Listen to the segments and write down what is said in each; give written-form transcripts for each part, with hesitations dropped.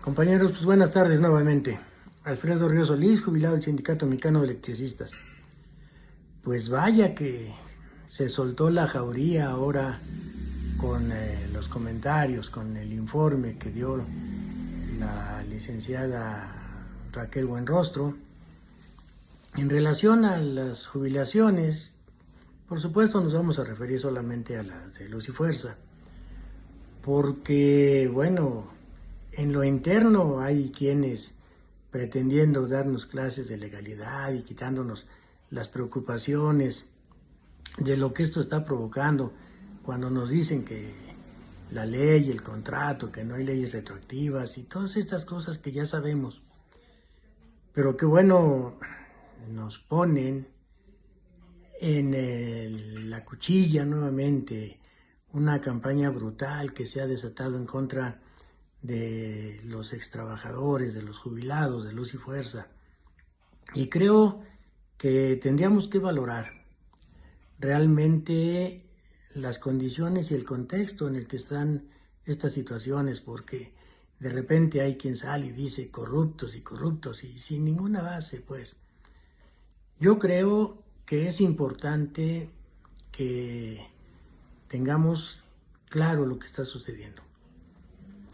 Compañeros, pues buenas tardes nuevamente. Alfredo Ríos Solís, jubilado del Sindicato Mexicano de Electricistas. Pues vaya que se soltó la jauría ahora con los comentarios, con el informe que dio la licenciada Raquel Buenrostro en relación a las jubilaciones. Por supuesto nos vamos a referir solamente a las de Luz y Fuerza, porque bueno, en lo interno hay quienes pretendiendo darnos clases de legalidad y quitándonos las preocupaciones de lo que esto está provocando, cuando nos dicen que la ley, el contrato, que no hay leyes retroactivas y todas estas cosas que ya sabemos. Pero qué bueno, nos ponen en la cuchilla nuevamente una campaña brutal que se ha desatado en contra de los extrabajadores, de los jubilados, de Luz y Fuerza. Y creo que tendríamos que valorar realmente las condiciones y el contexto en el que están estas situaciones, porque de repente hay quien sale y dice corruptos y sin ninguna base, pues. Yo creo que es importante que tengamos claro lo que está sucediendo.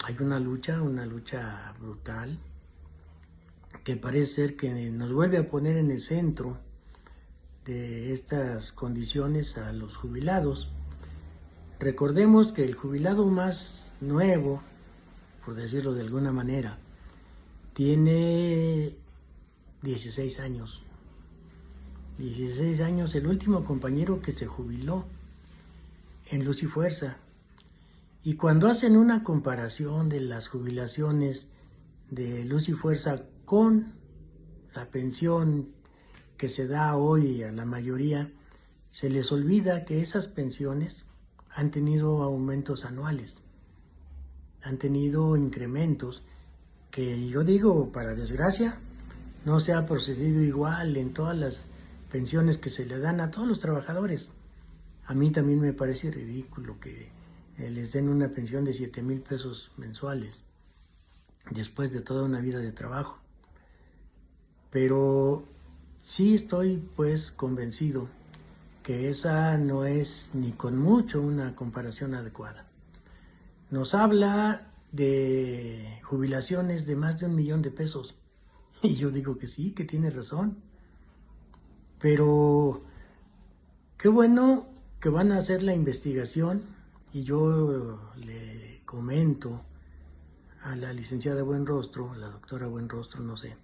Hay una lucha brutal que parece ser que nos vuelve a poner en el centro de estas condiciones a los jubilados. Recordemos que el jubilado más nuevo, por decirlo de alguna manera, tiene 16 años. 16 años, el último compañero que se jubiló en Luz y Fuerza. Y cuando hacen una comparación de las jubilaciones de Luz y Fuerza con la pensión que se da hoy a la mayoría, se les olvida que esas pensiones han tenido aumentos anuales, han tenido incrementos que yo digo, para desgracia, no se ha procedido igual en todas las pensiones que se le dan a todos los trabajadores. A mí también me parece ridículo que les den una pensión de 7,000 pesos mensuales después de toda una vida de trabajo. Pero sí estoy pues convencido que esa no es ni con mucho una comparación adecuada. Nos habla de jubilaciones de más de 1,000,000 de pesos y yo digo que sí, que tiene razón, pero qué bueno que van a hacer la investigación. Y yo le comento a la licenciada Buenrostro, a la doctora Buenrostro, no sé,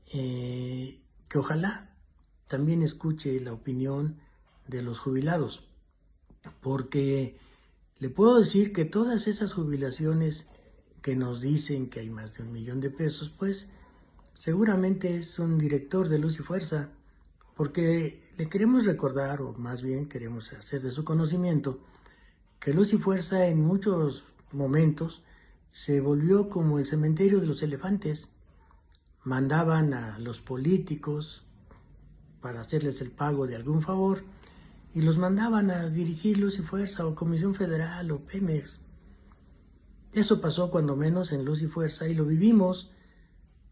que ojalá también escuche la opinión de los jubilados, porque le puedo decir que todas esas jubilaciones que nos dicen que hay más de 1,000,000 de pesos, pues seguramente es un director de Luz y Fuerza, porque le queremos recordar, o más bien queremos hacer de su conocimiento, que Luz y Fuerza en muchos momentos se volvió como el cementerio de los elefantes. Mandaban a los políticos para hacerles el pago de algún favor y los mandaban a dirigir Luz y Fuerza o Comisión Federal o Pemex. Eso pasó cuando menos en Luz y Fuerza y lo vivimos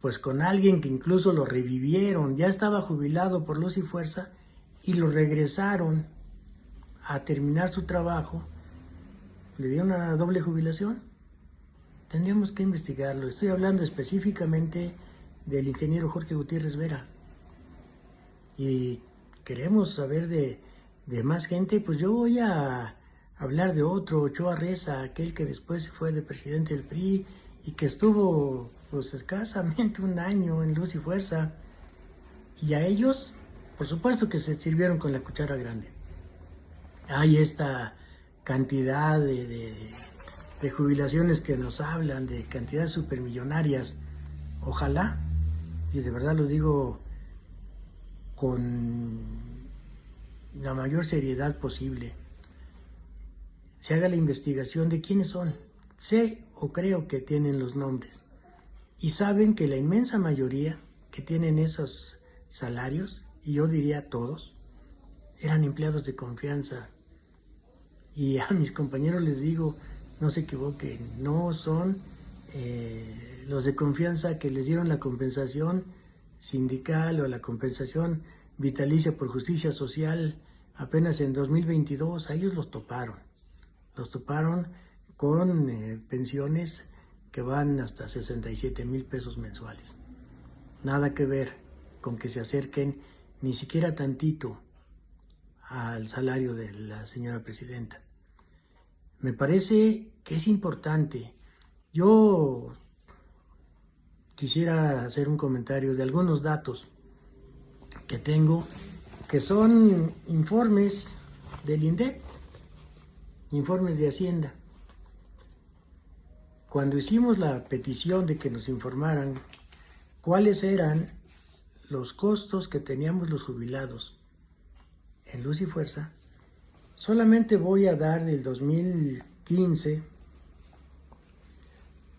pues con alguien que incluso lo revivieron, ya estaba jubilado por Luz y Fuerza y lo regresaron a terminar su trabajo. ¿Le dieron una doble jubilación? Tendríamos que investigarlo. Estoy hablando específicamente del ingeniero Jorge Gutiérrez Vera. Y queremos saber de más gente, pues yo voy a hablar de otro, Ochoa Reza, aquel que después fue de presidente del PRI y que estuvo pues escasamente 1 año en Luz y Fuerza. Y a ellos, por supuesto que se sirvieron con la cuchara grande. Hay esta cantidad de jubilaciones que nos hablan, de cantidades supermillonarias. Ojalá, y de verdad lo digo con la mayor seriedad posible, se haga la investigación de quiénes son. Sé o creo que tienen los nombres y saben que la inmensa mayoría que tienen esos salarios, y yo diría todos, eran empleados de confianza. Y a mis compañeros les digo, no se equivoquen, no son los de confianza que les dieron la compensación sindical o la compensación vitalicia por justicia social apenas en 2022, a ellos los toparon con pensiones que van hasta 67,000 pesos mensuales. Nada que ver con que se acerquen ni siquiera tantito al salario de la señora presidenta. Me parece que es importante. Yo quisiera hacer un comentario de algunos datos que tengo, que son informes del INDEC, informes de Hacienda. Cuando hicimos la petición de que nos informaran cuáles eran los costos que teníamos los jubilados en Luz y Fuerza, solamente voy a dar del 2015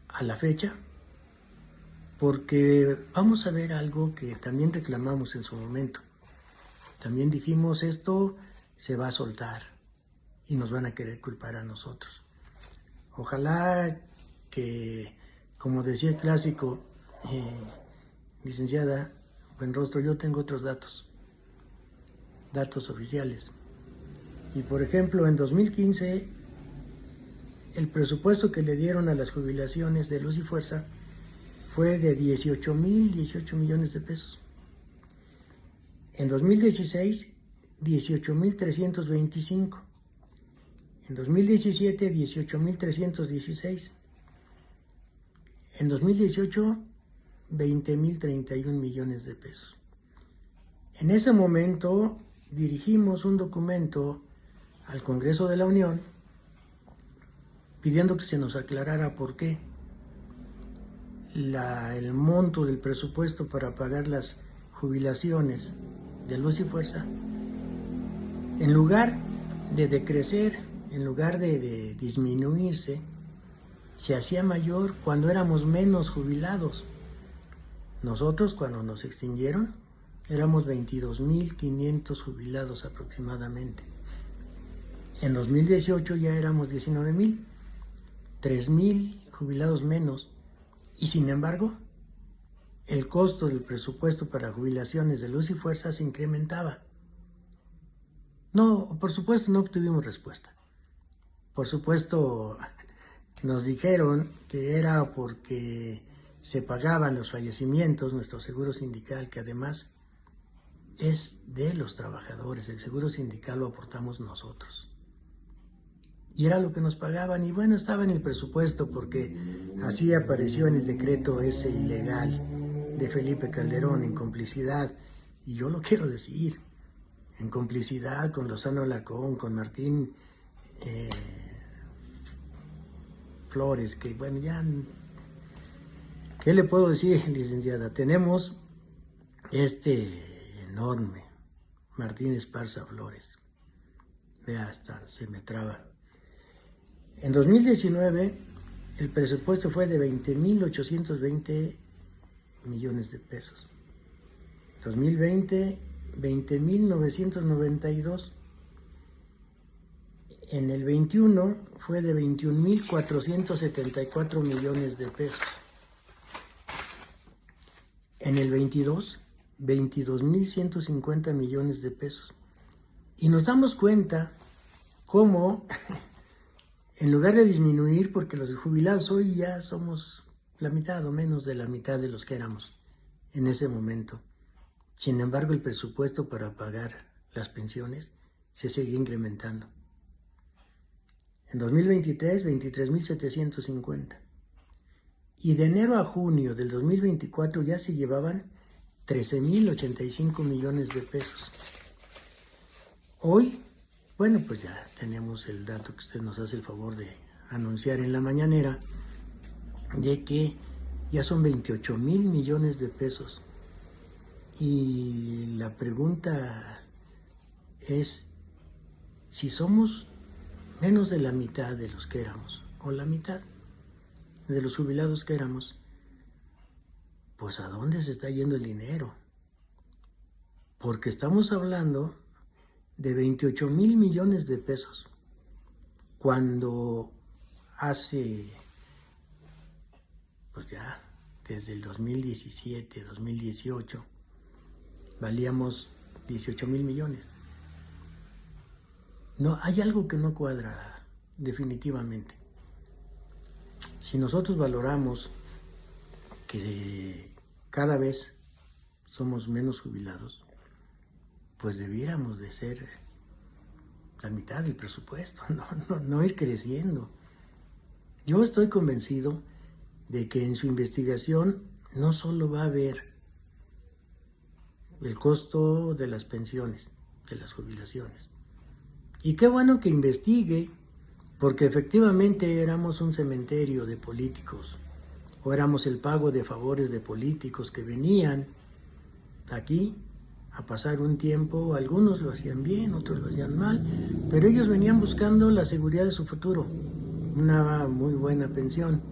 a la fecha, porque vamos a ver algo que también reclamamos en su momento. También dijimos, esto se va a soltar y nos van a querer culpar a nosotros. Ojalá que, como decía el clásico, licenciada Buenrostro, yo tengo otros datos oficiales. Y por ejemplo, en 2015, el presupuesto que le dieron a las jubilaciones de Luz y Fuerza fue de 18 millones de pesos. En 2016, 18,325. En 2017, 18,316. En 2018, 20,031 millones de pesos. En ese momento dirigimos un documento al Congreso de la Unión pidiendo que se nos aclarara por qué el monto del presupuesto para pagar las jubilaciones de Luz y Fuerza, en lugar de decrecer, en lugar de disminuirse, se hacía mayor cuando éramos menos jubilados. Nosotros, cuando nos extinguieron, éramos 22,500 jubilados aproximadamente. En 2018 ya éramos 19,000, 3,000 jubilados menos. Y sin embargo, el costo del presupuesto para jubilaciones de Luz y Fuerza se incrementaba. No, por supuesto no obtuvimos respuesta. Por supuesto nos dijeron que era porque se pagaban los fallecimientos, nuestro seguro sindical, que además es de los trabajadores, el seguro sindical lo aportamos nosotros. Y era lo que nos pagaban, y bueno, estaba en el presupuesto porque así apareció en el decreto ese ilegal de Felipe Calderón en complicidad, y yo lo quiero decir, en complicidad con Lozano Alarcón, con Martín Flores, que bueno, ya, ¿qué le puedo decir, licenciada? Tenemos enorme Martín Esparza Flores, vea, hasta se me traba. En 2019, el presupuesto fue de 20,820 millones de pesos. 2020, 20,992. En el 21 fue de 21,474 millones de pesos. En el 22, 22,150 millones de pesos. Y nos damos cuenta cómo en lugar de disminuir, porque los jubilados hoy ya somos la mitad o menos de la mitad de los que éramos en ese momento. Sin embargo, el presupuesto para pagar las pensiones se sigue incrementando. En 2023, 23,750. Y de enero a junio del 2024 ya se llevaban 13,085 millones de pesos. Hoy, bueno, pues ya tenemos el dato que usted nos hace el favor de anunciar en la mañanera, de que ya son 28,000 millones de pesos. Y la pregunta es, si somos menos de la mitad de los que éramos, o la mitad de los jubilados que éramos, pues ¿a dónde se está yendo el dinero? Porque estamos hablando de 28,000 millones de pesos, cuando hace pues ya desde el 2017, 2018, valíamos 18,000 millones. No, hay algo que no cuadra definitivamente. Si nosotros valoramos que cada vez somos menos jubilados, pues debiéramos de ser la mitad del presupuesto, no ir creciendo. Yo estoy convencido de que en su investigación no solo va a ver el costo de las pensiones, de las jubilaciones. Y qué bueno que investigue, porque efectivamente éramos un cementerio de políticos, o éramos el pago de favores de políticos que venían aquí a pasar un tiempo. Algunos lo hacían bien, otros lo hacían mal, pero ellos venían buscando la seguridad de su futuro, una muy buena pensión,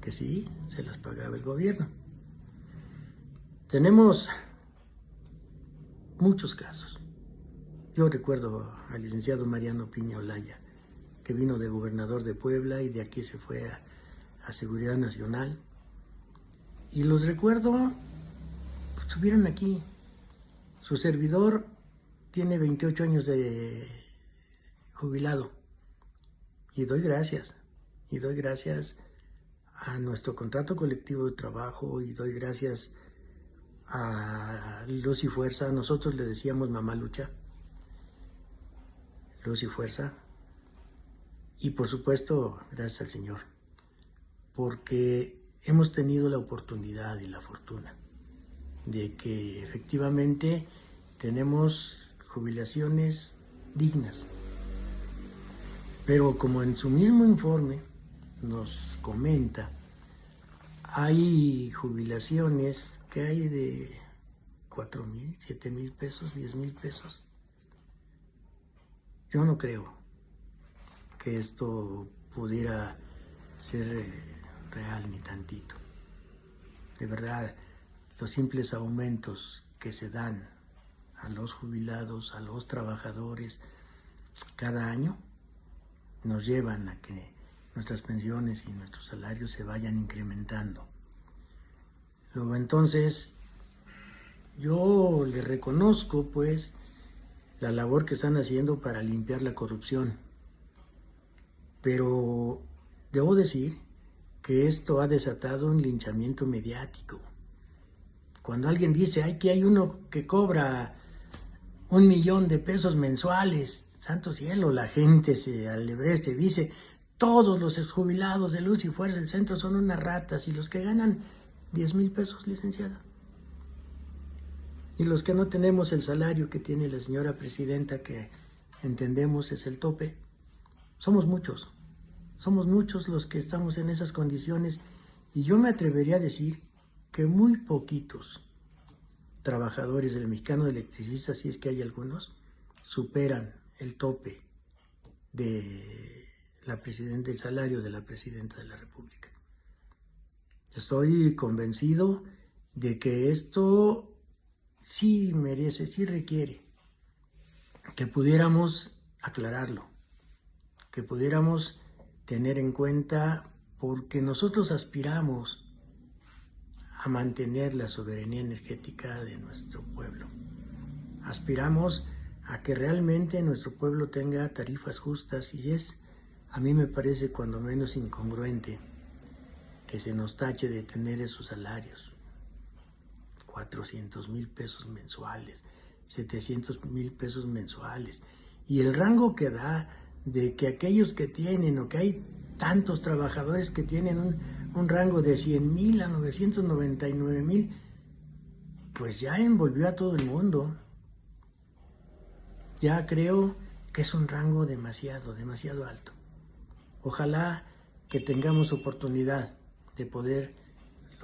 que sí, se las pagaba el gobierno. Tenemos muchos casos. Yo recuerdo al licenciado Mariano Piña Olaya, que vino de gobernador de Puebla y de aquí se fue a Seguridad Nacional. Y los recuerdo, pues, estuvieron aquí. Su servidor tiene 28 años de jubilado. Y doy gracias a nuestro contrato colectivo de trabajo, y doy gracias a Luz y Fuerza. Nosotros le decíamos Mamá Lucha, Luz y Fuerza, y por supuesto gracias al Señor, porque hemos tenido la oportunidad y la fortuna de que efectivamente tenemos jubilaciones dignas. Pero como en su mismo informe nos comenta, hay jubilaciones que hay de 4,000, 7,000 pesos, 10,000 pesos. Yo no creo que esto pudiera ser real ni tantito. De verdad, los simples aumentos que se dan a los jubilados, a los trabajadores cada año, nos llevan a que nuestras pensiones y nuestros salarios se vayan incrementando. Luego entonces, yo le reconozco pues la labor que están haciendo para limpiar la corrupción, pero debo decir que esto ha desatado un linchamiento mediático. Cuando alguien dice, ay, que hay uno que cobra 1,000,000 de pesos mensuales, santo cielo, la gente se alebreste, dice, todos los exjubilados de Luz y Fuerza del Centro son unas ratas, y los que ganan 10,000 pesos, licenciada, y los que no tenemos el salario que tiene la señora presidenta, que entendemos es el tope, somos muchos los que estamos en esas condiciones, y yo me atrevería a decir que muy poquitos trabajadores del Mexicano de Electricistas, si es que hay algunos, superan el tope de del salario de la Presidenta de la República. Estoy convencido de que esto sí merece, sí requiere que pudiéramos aclararlo, que pudiéramos tener en cuenta, porque nosotros aspiramos a mantener la soberanía energética de nuestro pueblo. Aspiramos a que realmente nuestro pueblo tenga tarifas justas, y a mí me parece cuando menos incongruente que se nos tache de tener esos salarios, 400,000 pesos mensuales, 700,000 pesos mensuales, y el rango que da de que aquellos que tienen, o que hay tantos trabajadores que tienen un rango de 100,000 a 999,000, pues ya envolvió a todo el mundo. Ya creo que es un rango demasiado alto. Ojalá que tengamos oportunidad de poderlo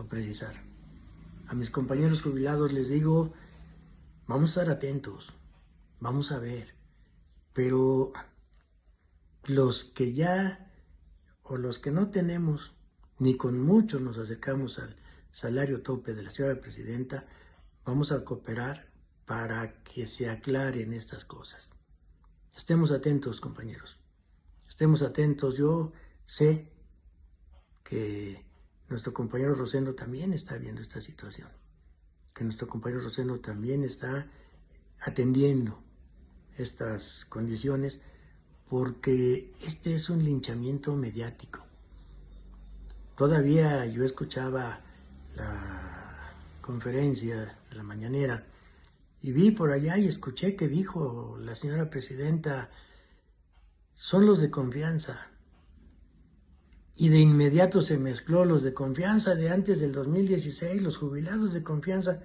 precisar. A mis compañeros jubilados les digo, vamos a estar atentos, vamos a ver, pero los que ya, o los que no tenemos, ni con mucho nos acercamos al salario tope de la señora presidenta, vamos a cooperar para que se aclaren estas cosas. Estemos atentos, compañeros, estemos atentos. Yo sé que nuestro compañero Rosendo también está viendo esta situación, que nuestro compañero Rosendo también está atendiendo estas condiciones, porque este es un linchamiento mediático. Todavía yo escuchaba la conferencia de la mañanera y vi por allá y escuché que dijo la señora presidenta: son los de confianza. Y de inmediato se mezcló los de confianza de antes del 2016, los jubilados de confianza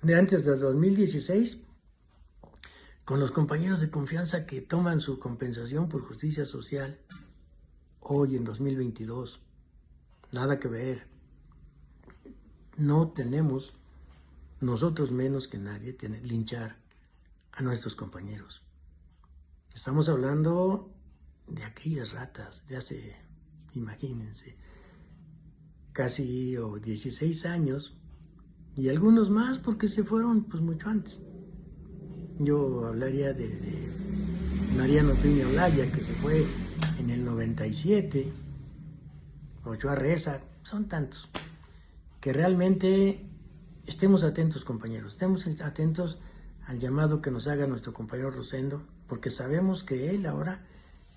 de antes del 2016, con los compañeros de confianza que toman su compensación por justicia social hoy en 2022. Nada que ver. No tenemos, nosotros menos que nadie, linchar a nuestros compañeros. Estamos hablando de aquellas ratas de hace, imagínense, casi 16 años, y algunos más porque se fueron pues mucho antes. Yo hablaría de Mariano Piña Olaya, que se fue en el 97, Ochoa Reza, son tantos, que realmente estemos atentos, compañeros, estemos atentos al llamado que nos haga nuestro compañero Rosendo, porque sabemos que él ahora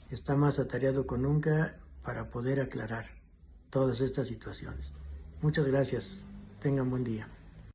está más atareado que nunca para poder aclarar todas estas situaciones. Muchas gracias, tengan buen día.